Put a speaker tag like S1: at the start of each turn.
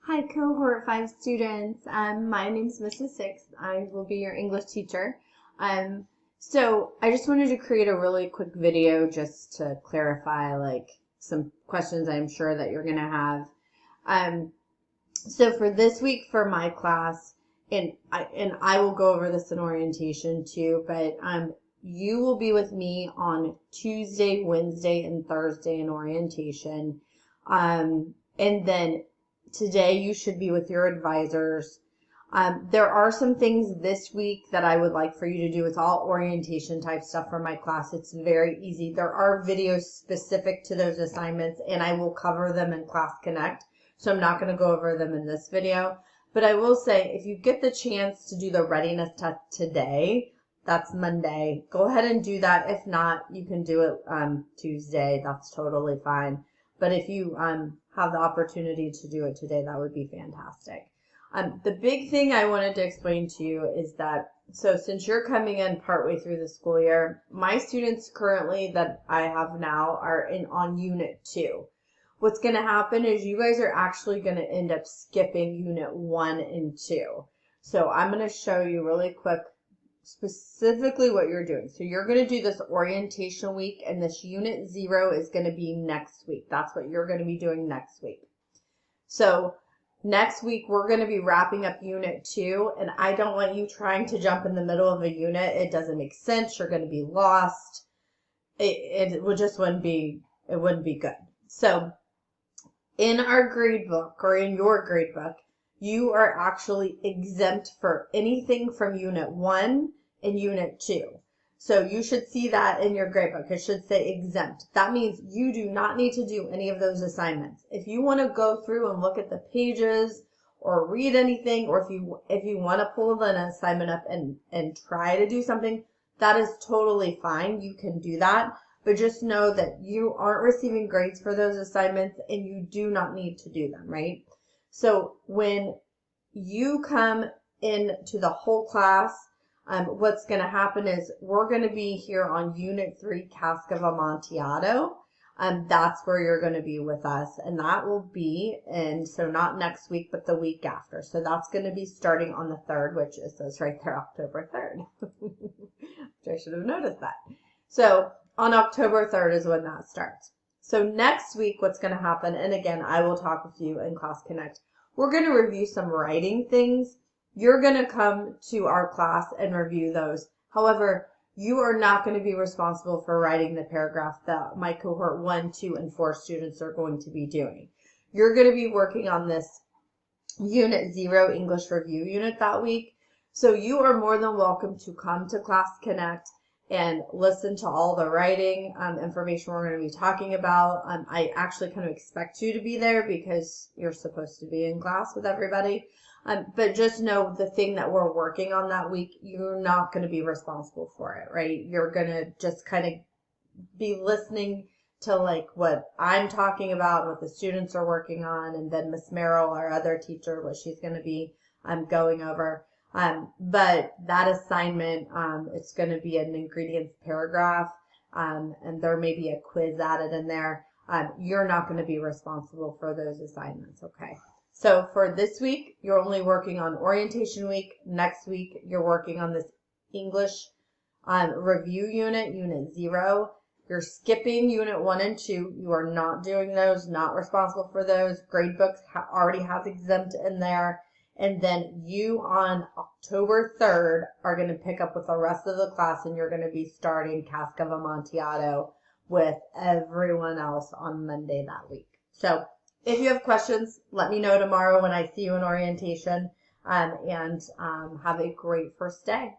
S1: Hi, Cohort 5 students. My name is Mrs. Six. I will be your English teacher. So I just wanted to create a really quick video just to clarify some questions I'm sure that you're going to have. So for this week for my class, and I will go over this in orientation too, but you will be with me on Tuesday, Wednesday, and Thursday in orientation. And then today you should be with your advisors. There are some things this week that I would like for you to do. It's all orientation type stuff for my class. It's very easy. There are videos specific to those assignments, and I will cover them in Class Connect. So I'm not going to go over them in this video. But I will say, if you get the chance to do the readiness test today, that's Monday, go ahead and do that. If not, you can do it Tuesday. That's totally fine. But if you have the opportunity to do it today, that would be fantastic. The big thing I wanted to explain to you is that, so since you're coming in partway through the school year, my students currently that I have now are on Unit 2. What's going to happen is you guys are actually going to end up skipping Unit 1 and 2. So I'm going to show you really quick specifically what you're doing. So you're going to do this orientation week, and this Unit 0 is going to be next week. That's what you're going to be doing next week. So next week, we're going to be wrapping up Unit 2, and I don't want you trying to jump in the middle of a unit. It doesn't make sense. You're going to be lost. It just wouldn't be good. So in our grade book, or in your grade book, you are actually exempt for anything from Unit 1 and Unit 2. So you should see that in your grade book. It should say exempt. That means you do not need to do any of those assignments. If you want to go through and look at the pages or read anything, or if you want to pull an assignment up and try to do something, that is totally fine. You can do that. But just know that you aren't receiving grades for those assignments, and you do not need to do them, right? So when you come into the whole class, what's going to happen is we're going to be here on Unit 3, Cask of Amontillado. That's where you're going to be with us, and that will be, and so not next week, but the week after. So that's going to be starting on the 3rd, which it says right there, October 3rd. Which I should have noticed that. So on October 3rd is when that starts. So next week, what's going to happen, and again, I will talk with you in Class Connect, we're going to review some writing things. You're going to come to our class and review those. However, you are not going to be responsible for writing the paragraph that my cohort 1, 2, and 4 students are going to be doing. You're going to be working on this Unit 0 English Review unit that week. So you are more than welcome to come to Class Connect and listen to all the writing information we're going to be talking about. I actually kind of expect you to be there because you're supposed to be in class with everybody. But just know the thing that we're working on that week, you're not going to be responsible for it, right? You're going to just kind of be listening to what I'm talking about, what the students are working on, and then Miss Merrill, our other teacher, what she's going to be going over. But that assignment, it's going to be an ingredients paragraph, and there may be a quiz added in there. You're not going to be responsible for those assignments, okay? So for this week, you're only working on orientation week. Next week, you're working on this English review unit, Unit 0. You're skipping Unit 1 and 2. You are not doing those, not responsible for those. Gradebook already has exempt in there. And then you on October 3rd are going to pick up with the rest of the class, and you're going to be starting Cask of Amontillado with everyone else on Monday that week. So if you have questions, let me know tomorrow when I see you in orientation, and have a great first day.